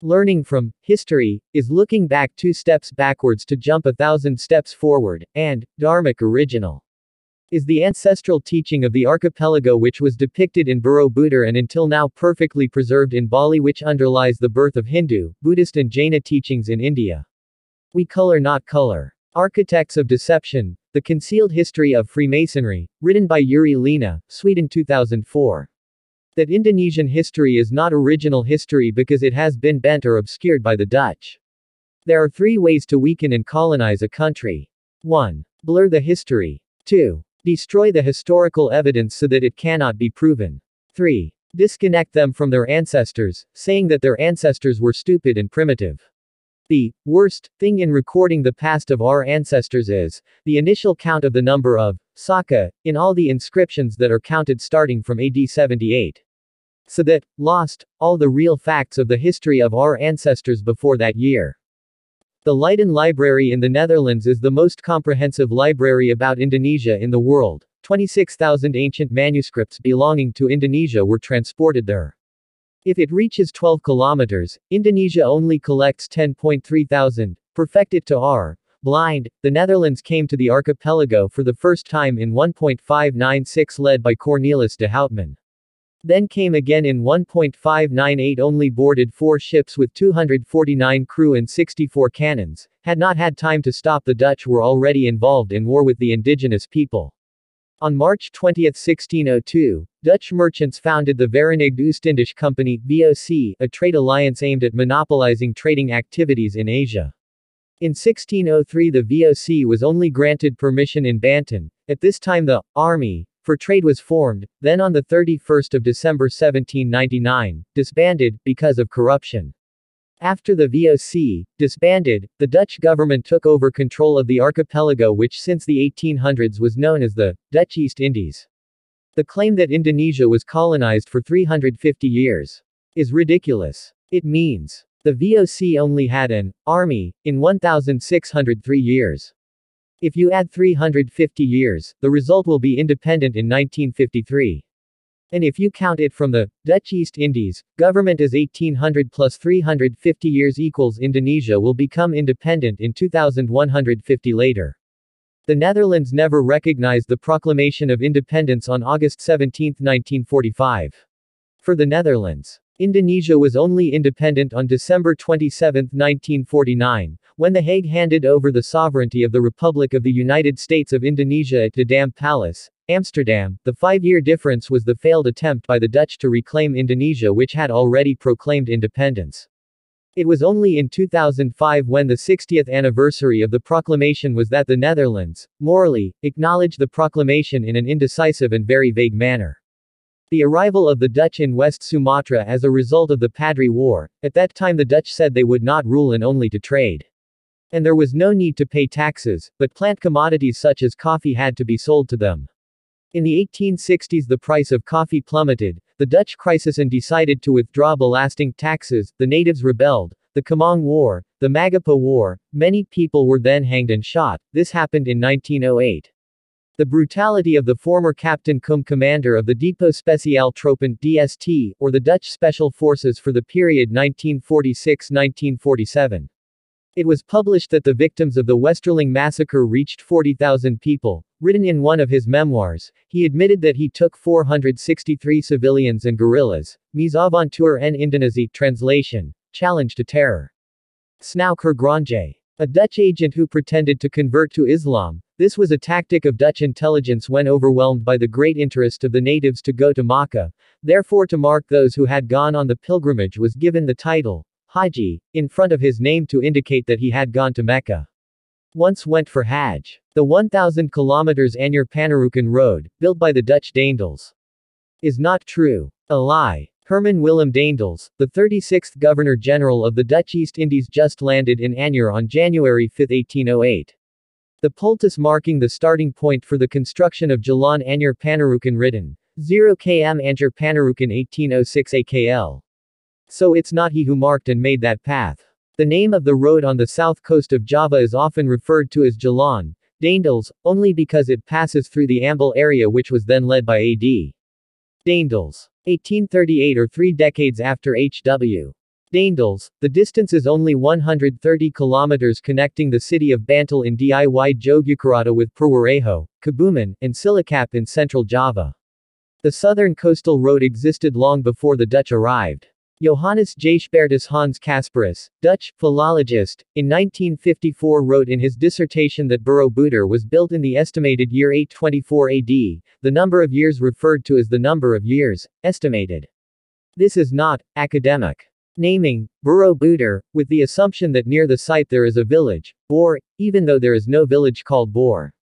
Learning from history is looking back 2 steps backwards to jump 1,000 steps forward, and Dharmic original is the ancestral teaching of the archipelago which was depicted in Borobudur and until now perfectly preserved in Bali, which underlies the birth of Hindu, Buddhist and Jaina teachings in India. We color not color. Architects of Deception, The Concealed History of Freemasonry, written by Yuri Lina, Sweden 2004. That Indonesian history is not original history because it has been bent or obscured by the Dutch. There are 3 ways to weaken and colonize a country. 1. Blur the history. 2. Destroy the historical evidence so that it cannot be proven. 3. Disconnect them from their ancestors, saying that their ancestors were stupid and primitive. The worst thing in recording the past of our ancestors is the initial count of the number of Saka in all the inscriptions that are counted starting from AD 78. So that lost all the real facts of the history of our ancestors before that year. The Leiden Library in the Netherlands is the most comprehensive library about Indonesia in the world. 26,000 ancient manuscripts belonging to Indonesia were transported there. If it reaches 12 kilometers, Indonesia only collects 10.3 thousand. Perfected to R. Blind, the Netherlands came to the archipelago for the first time in 1596 led by Cornelis de Houtman. Then came again in 1598 only boarded 4 ships with 249 crew and 64 cannons, had not had time to stop. The Dutch were already involved in war with the indigenous people. On March 20, 1602, Dutch merchants founded the Verenigd Oostindische Company, VOC, a trade alliance aimed at monopolizing trading activities in Asia. In 1603 the VOC was only granted permission in Banten. At this time the Army for Trade was formed, then on the 31st of December 1799, disbanded, because of corruption. After the VOC disbanded, the Dutch government took over control of the archipelago, which since the 1800s was known as the Dutch East Indies. The claim that Indonesia was colonized for 350 years is ridiculous. It means the VOC only had an army in 1,603 years. If you add 350 years, the result will be independent in 1953. And if you count it from the Dutch East Indies, government as 1800 plus 350 years equals Indonesia will become independent in 2150 later. The Netherlands never recognized the proclamation of independence on August 17, 1945. For the Netherlands, Indonesia was only independent on December 27, 1949, when The Hague handed over the sovereignty of the Republic of the United States of Indonesia at the Dam Palace, Amsterdam. The 5-year difference was the failed attempt by the Dutch to reclaim Indonesia, which had already proclaimed independence. It was only in 2005, when the 60th anniversary of the proclamation was, that the Netherlands, morally, acknowledged the proclamation in an indecisive and very vague manner. The arrival of the Dutch in West Sumatra as a result of the Padri War, at that time the Dutch said they would not rule and only to trade. And there was no need to pay taxes, but plant commodities such as coffee had to be sold to them. In the 1860s the price of coffee plummeted, the Dutch crisis, and decided to withdraw belasting taxes. The natives rebelled. The Kamang War, the Magapa War, many people were then hanged and shot. This happened in 1908. The brutality of the former Captain Cum commander of the Depot Speciaal Troepen DST, or the Dutch Special Forces for the period 1946-1947. It was published that the victims of the Westerling massacre reached 40,000 people. Written in one of his memoirs, he admitted that he took 463 civilians and guerrillas. Misavontuur en Indonesia. Translation: Challenge to Terror. Snau Kergranje. A Dutch agent who pretended to convert to Islam. This was a tactic of Dutch intelligence when overwhelmed by the great interest of the natives to go to Makkah. Therefore, to mark those who had gone on the pilgrimage was given the title Haji in front of his name to indicate that he had gone to Mecca. Once went for Hajj. The 1,000 kilometers Anyer Pannerukan Road, built by the Dutch Daendels, is not true. A lie. Herman Willem Daendels, the 36th Governor-General of the Dutch East Indies, just landed in Anyer on January 5, 1808. The poultice marking the starting point for the construction of Jalan Anyer Pannerukan written 0 km Anyer Pannerukan 1806 AKL. So it's not he who marked and made that path. The name of the road on the south coast of Java is often referred to as Jalan Daendels, only because it passes through the Ambil area, which was then led by A.D. Daendels. 1838, or 3 decades after H.W. Daindels, the distance is only 130 kilometers connecting the city of Bantul in Diy Jogjakarta with Purworejo, Kebumen, and Cilacap in central Java. The southern coastal road existed long before the Dutch arrived. Johannes Gijsbertus Hans Casparus, Dutch philologist, in 1954 wrote in his dissertation that Borobudur was built in the estimated year 824 AD, the number of years referred to as the number of years, estimated. This is not academic naming Borobudur, with the assumption that near the site there is a village, Bor, even though there is no village called Bor.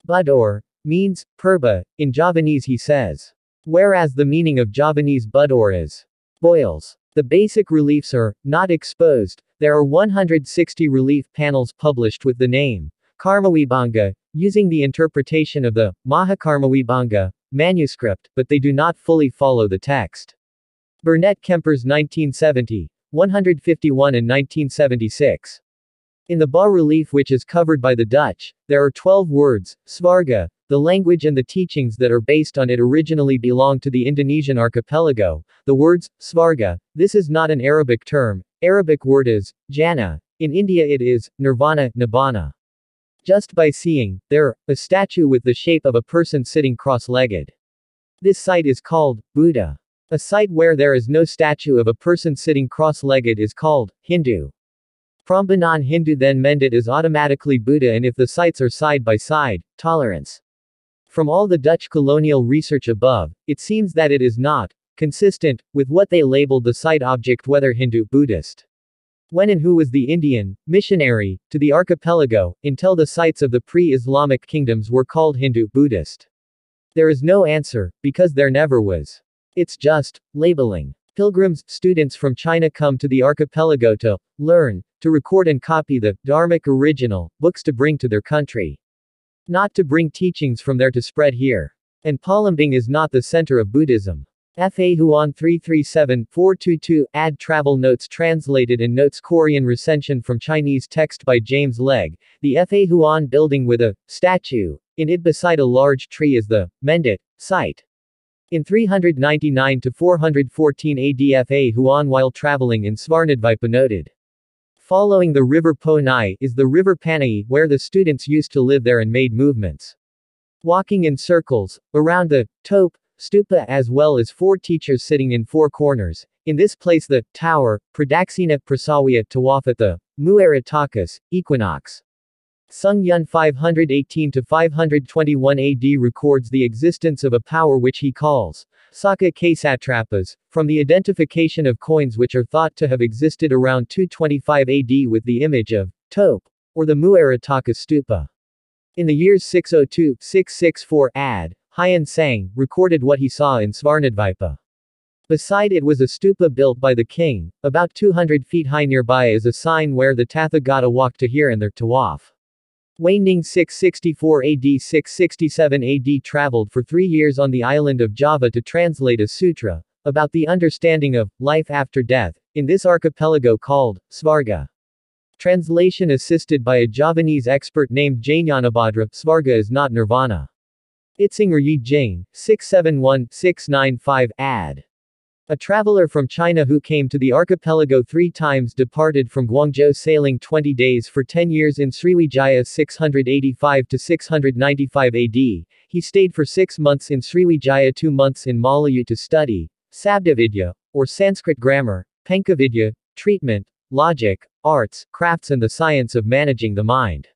Budur means purba, in Javanese he says. Whereas the meaning of Javanese budur is boils. The basic reliefs are not exposed. There are 160 relief panels published with the name Karmawibanga, using the interpretation of the Mahakarmawibanga manuscript, but they do not fully follow the text. Burnett Kemper's 1970, 151 and 1976. In the bas-relief which is covered by the Dutch, there are 12 words. Svarga, the language and the teachings that are based on it originally belong to the Indonesian archipelago. The words, Svarga, this is not an Arabic term. Arabic word is, Jannah. In India it is, Nirvana, Nibbana. Just by seeing, there, a statue with the shape of a person sitting cross-legged. This site is called, Buddha. A site where there is no statue of a person sitting cross-legged is called, Hindu. Prambanan Hindu then meant it is automatically Buddha, and if the sites are side by side, tolerance. From all the Dutch colonial research above, it seems that it is not consistent with what they labeled the site object, whether Hindu, Buddhist. When and who was the Indian missionary to the archipelago, until the sites of the pre-Islamic kingdoms were called Hindu, Buddhist? There is no answer, because there never was. It's just labeling. Pilgrims, students from China come to the archipelago to learn, to record and copy the Dharmic original books to bring to their country. Not to bring teachings from there to spread here. And Palembang is not the center of Buddhism. Fa-Hian 337-422, add travel notes translated in notes Korean recension from Chinese text by James Legge. The Fa-Hian building with a statue in it beside a large tree is the Mendit site. In 399 to 414 AD, Fa-Hian while traveling in Svarnadvipa noted. Following the river Po Nai is the river Panay, where the students used to live there and made movements. Walking in circles around the tope stupa, as well as 4 teachers sitting in 4 corners. In this place the tower, Pradaksina Prasawiya Tawaf at the Muaratakas equinox. Sung Yun 518 to 521 AD records the existence of a power which he calls Saka Kasatrapas, from the identification of coins which are thought to have existed around 225 AD with the image of Tope, or the Muarataka stupa. In the years 602-664 AD, Hyan Sang recorded what he saw in Svarnadvipa. Beside it was a stupa built by the king, about 200 feet high. Nearby as a sign where the Tathagata walked to here and their tawaf. Waning 664 AD 667 AD traveled for 3 years on the island of Java to translate a sutra about the understanding of life after death in this archipelago called Svarga. Translation assisted by a Javanese expert named Jnanabhadra. Svarga is not nirvana. Itsinger Yi Jing 671-695 AD. A traveler from China who came to the archipelago 3 times departed from Guangzhou sailing 20 days for 10 years in Sriwijaya 685 to 695 AD. He stayed for 6 months in Sriwijaya, 2 months in Malayu to study Sabdavidya, or Sanskrit grammar, Pankavidya, treatment, logic, arts, crafts and the science of managing the mind.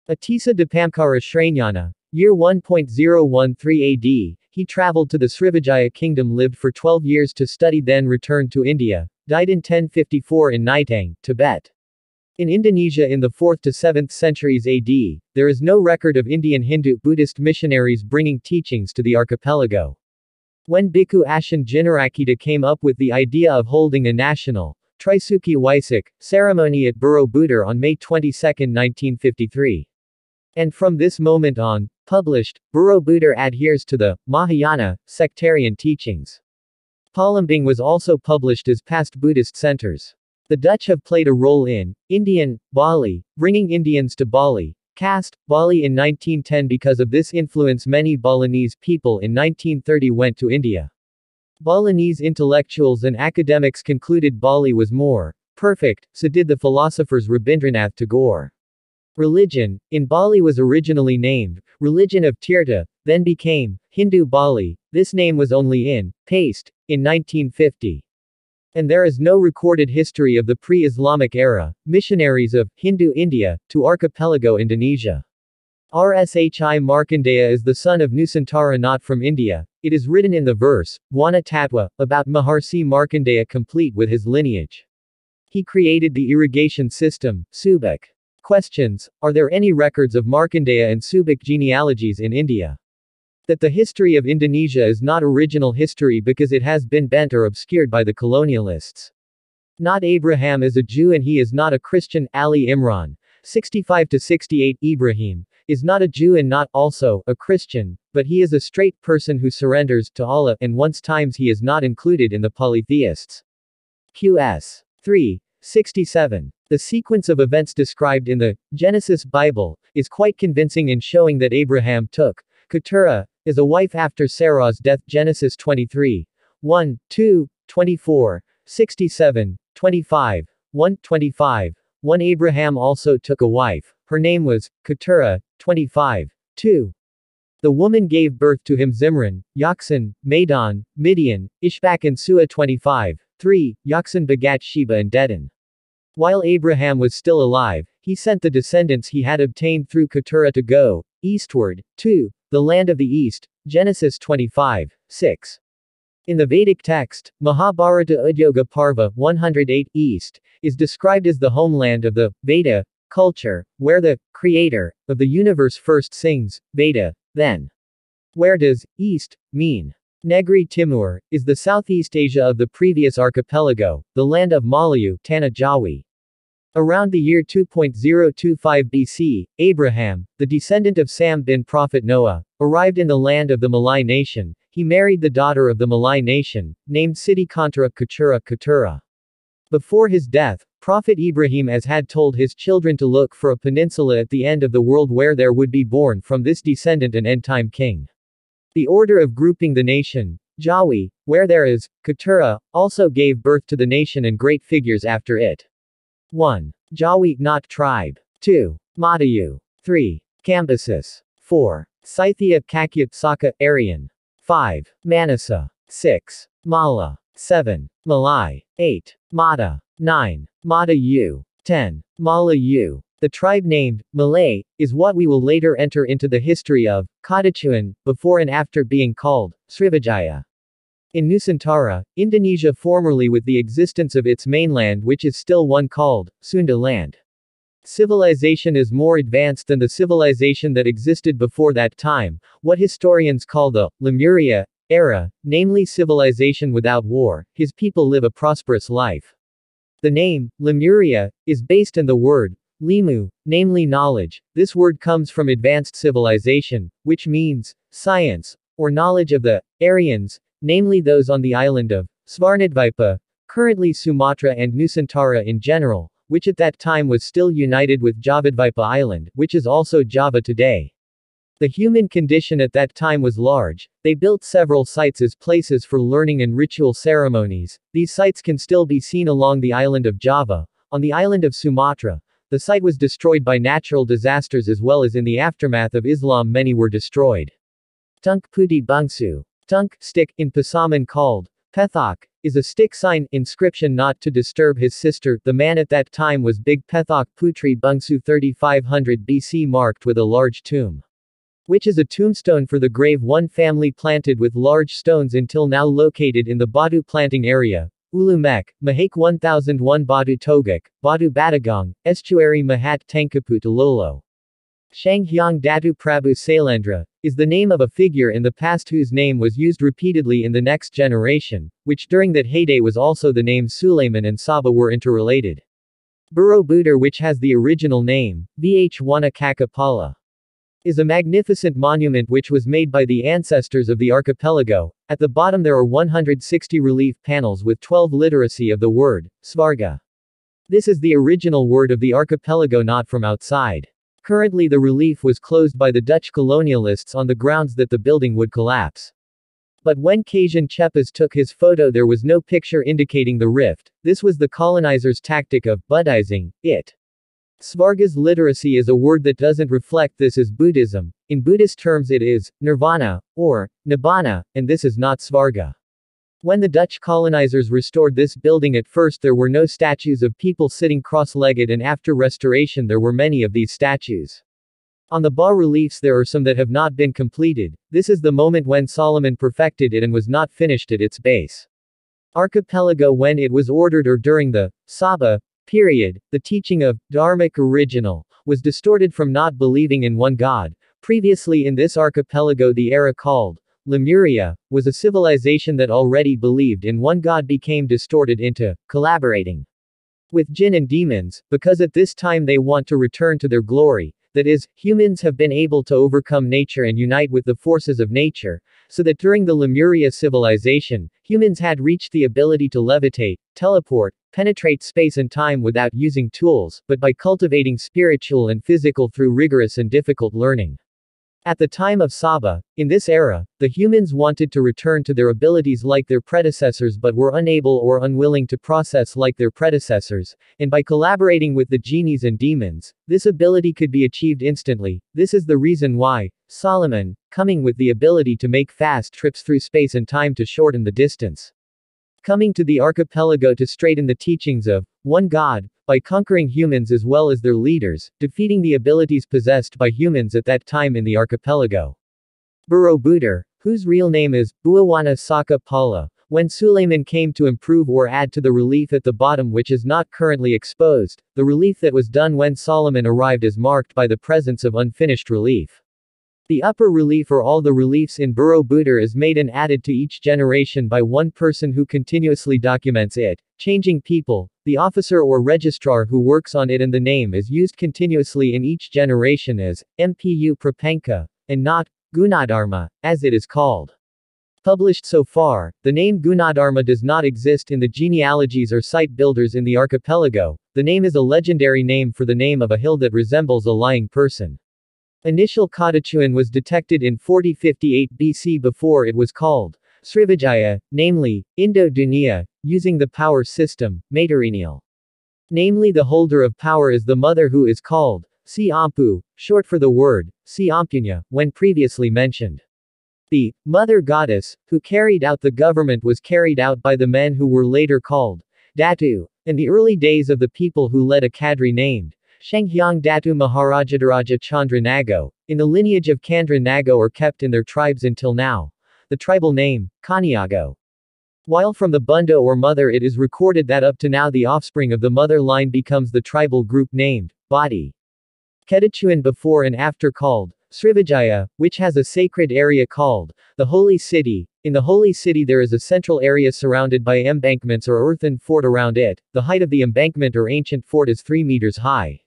Atisa Dipamkara Shranyana, year 1.013 AD, he traveled to the Srivijaya kingdom, lived for 12 years to study, then returned to India, died in 1054 in Naitang, Tibet. In Indonesia in the 4th to 7th centuries AD, there is no record of Indian Hindu Buddhist missionaries bringing teachings to the archipelago. When Bhikkhu Ashin Jinarakita came up with the idea of holding a national Trisuki Waisak ceremony at Borobudur on May 22, 1953. And from this moment on, published, Borobudur adheres to the Mahayana sectarian teachings. Palembang was also published as past Buddhist centers. The Dutch have played a role in Indian Bali, bringing Indians to Bali, caste Bali in 1910. Because of this influence, many Balinese people in 1930 went to India. Balinese intellectuals and academics concluded Bali was more perfect, so did the philosophers Rabindranath Tagore. Religion, in Bali was originally named, Religion of Tirtha, then became, Hindu Bali, this name was only in, paste, in 1950. And there is no recorded history of the pre-Islamic era, missionaries of, Hindu India, to archipelago Indonesia. Rshi Markandeya is the son of Nusantara not from India, it is written in the verse, Wana Tatwa, about Maharshi Markandeya complete with his lineage. He created the irrigation system, Subak. Questions, are there any records of Markandeya and Subak genealogies in India? That the history of Indonesia is not original history because it has been bent or obscured by the colonialists. Not Abraham is a Jew and he is not a Christian. Ali Imran, 65-68. Ibrahim is not a Jew and not also a Christian, but he is a straight person who surrenders to Allah, and once times he is not included in the polytheists. QS 3:67. The sequence of events described in the Genesis Bible is quite convincing in showing that Abraham took Keturah as a wife after Sarah's death. Genesis 23. 1, 2, 24, 67, 25, 1, 25. 1 Abraham also took a wife. Her name was Keturah. 25. 2. The woman gave birth to him Zimran, Yoksan, Madon, Midian, Ishbak and Suah. 25. 3. Yoksan begat Sheba and Dedan. While Abraham was still alive, he sent the descendants he had obtained through Keturah to go eastward to the land of the east. Genesis 25. 6. In the Vedic text, Mahabharata Udyoga Parva 108 East is described as the homeland of the Veda culture, where the creator of the universe first sings Veda, then. Where does East mean? Negri Timur is the Southeast Asia of the previous archipelago, the land of Malayu, Tanah Jawi. Around the year 2.025 BC, Abraham, the descendant of Sam bin Prophet Noah, arrived in the land of the Malay nation. He married the daughter of the Malay nation, named Siti Kantara Keturah. Before his death, Prophet Ibrahim had told his children to look for a peninsula at the end of the world where there would be born from this descendant an end-time king. The order of grouping the nation, Jawi, where there is, Keturah, also gave birth to the nation and great figures after it. 1. Jawi, not tribe. 2. Madayu. 3. Cambyses. 4. Scythia Kakyut Saka, Aryan. 5. Manasa. 6. Mala. 7. Malay. 8. Mada. 9. Madayu. 10. Malayu. The tribe named Malay is what we will later enter into the history of Kadachuan, before and after being called Srivijaya. In Nusantara, Indonesia formerly with the existence of its mainland which is still one called Sunda land. Civilization is more advanced than the civilization that existed before that time, what historians call the Lemuria era, namely civilization without war. His people live a prosperous life. The name, Lemuria, is based on the word, limu, namely knowledge. This word comes from advanced civilization, which means, science, or knowledge of the Aryans, namely those on the island of Svarnadvipa, currently Sumatra and Nusantara in general, which at that time was still united with Javadvipa Island, which is also Java today. The human condition at that time was large. They built several sites as places for learning and ritual ceremonies. These sites can still be seen along the island of Java. On the island of Sumatra, the site was destroyed by natural disasters as well as in the aftermath of Islam many were destroyed. Tunk Puti Bungsu. Tunk, stick, in Pasaman called Pethok, is a stick sign, inscription not to disturb his sister. The man at that time was Big Pethok Putri Bungsu 3500 BC marked with a large tomb, which is a tombstone for the grave one family planted with large stones until now located in the Badu planting area. Ulu Mek, Mahake 1001 Badu Togak, Badu Batagong, Estuary Mahat Tangkaput Lolo. Shanghyang Datu Prabu Sailendra, is the name of a figure in the past whose name was used repeatedly in the next generation, which during that heyday was also the names Suleiman and Saba were interrelated. Borobudur, which has the original name, Vh1 Kakapala, is a magnificent monument which was made by the ancestors of the archipelago. At the bottom there are 160 relief panels with 12 literacy of the word, Svarga. This is the original word of the archipelago, not from outside. Currently the relief was closed by the Dutch colonialists on the grounds that the building would collapse. But when Kasian Chepas took his photo, there was no picture indicating the rift. This was the colonizers' tactic of Buddhizing it. Svarga's literacy is a word that doesn't reflect this as Buddhism. In Buddhist terms it is nirvana, or nibbana, and this is not Svarga. When the Dutch colonizers restored this building, at first there were no statues of people sitting cross-legged, and after restoration there were many of these statues. On the bas-reliefs there are some that have not been completed. This is the moment when Solomon perfected it and was not finished at its base. Archipelago. When it was ordered or during the Saba period, the teaching of Dharmic original was distorted from not believing in one God. Previously in this archipelago, the era called Lemuria was a civilization that already believed in one God became distorted into collaborating with jinn and demons, because at this time they want to return to their glory. That is, humans have been able to overcome nature and unite with the forces of nature, so that during the Lemuria civilization, humans had reached the ability to levitate, teleport, penetrate space and time without using tools, but by cultivating spiritual and physical through rigorous and difficult learning. At the time of Saba, in this era, the humans wanted to return to their abilities like their predecessors but were unable or unwilling to process like their predecessors, and by collaborating with the genies and demons, this ability could be achieved instantly. This is the reason why Solomon, coming with the ability to make fast trips through space and time to shorten the distance, coming to the archipelago to straighten the teachings of one God, by conquering humans as well as their leaders, defeating the abilities possessed by humans at that time in the archipelago. Borobudur, whose real name is Buawana Saka Pala, when Suleiman came to improve or add to the relief at the bottom which is not currently exposed, the relief that was done when Solomon arrived is marked by the presence of unfinished relief. The upper relief or all the reliefs in Borobudur is made and added to each generation by one person who continuously documents it, changing people, the officer or registrar who works on it, and the name is used continuously in each generation as Mpu Prapanka, and not Gunadharma, as it is called. Published so far, the name Gunadharma does not exist in the genealogies or site builders in the archipelago. The name is a legendary name for the name of a hill that resembles a lying person. Initial Kadachuan was detected in 4058 BC before it was called SRIVIJAYA, namely, Indonesia, using the power system, matrilineal. Namely, the holder of power is the mother who is called Si Ampu, short for the word Si Ampunya, when previously mentioned. The mother goddess, who carried out the government, was carried out by the men who were later called Datu. In the early days of the people who led a cadre named Shanghyang Datu Maharajadaraja Chandra Nago, in the lineage of Chandra Nago, are kept in their tribes until now. The tribal name, Kaniago. While from the Bunda or mother it is recorded that up to now the offspring of the mother line becomes the tribal group named Badi. Kadachuan before and after called Srivijaya, which has a sacred area called the Holy City. In the Holy City there is a central area surrounded by embankments or earthen fort around it. The height of the embankment or ancient fort is 3 meters high.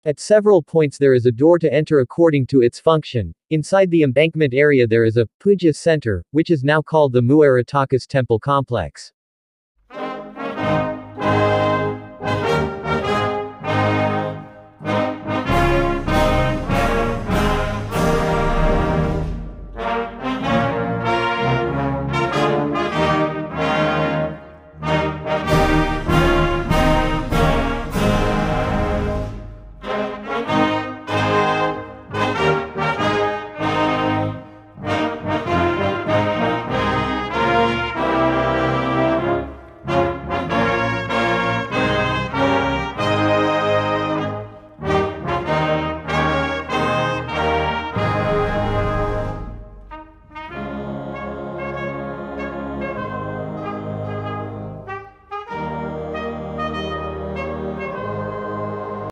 At several points there is a door to enter according to its function. Inside the embankment area there is a puja center, which is now called the Muaratakas temple complex.